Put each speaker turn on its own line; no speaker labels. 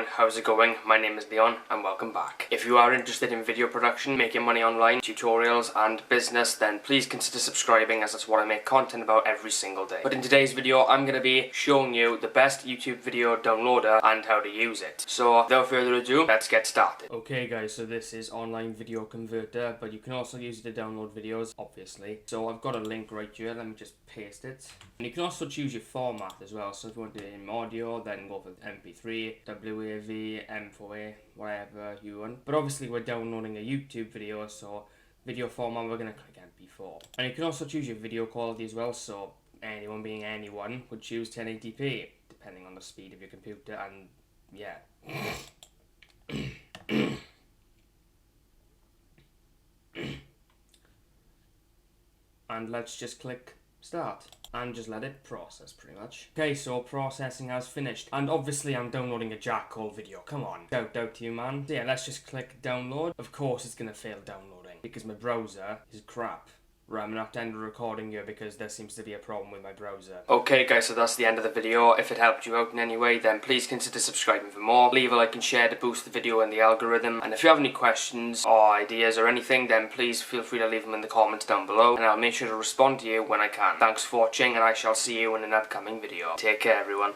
everyone, how's it going? My name is Leon and welcome back. If you are interested in video production, making money online, tutorials and business, then please consider subscribing as that's what I make content about every single day. But in today's video, I'm going to be showing you the best YouTube video downloader and how to use it. So without further ado, let's get started. Okay guys, so this is Online Video Converter, but you can also use it to download videos, obviously. So I've got a link right here, let me just paste it. And you can also choose your format as well, so if you want to do it in audio, then go for MP3, WAV, M4A, whatever you want. But obviously we're downloading a YouTube video, so video format we're going to click MP4. And you can also choose your video quality as well, so anyone being anyone would choose 1080p, depending on the speed of your computer, and yeah. And let's just click start and just let it process pretty much. Okay, so processing has finished, and obviously I'm downloading a Jack Cole video. Come on, doubt to you, man. So yeah, let's just click download. Of course it's gonna fail downloading because my browser is crap. Right, I'm gonna have to end the recording here because there seems to be a problem with my browser. Okay guys, so that's the end of the video. If it helped you out in any way, then please consider subscribing for more. Leave a like and share to boost the video and the algorithm. And if you have any questions or ideas or anything, then please feel free to leave them in the comments down below, and I'll make sure to respond to you when I can. Thanks for watching, and I shall see you in an upcoming video. Take care everyone.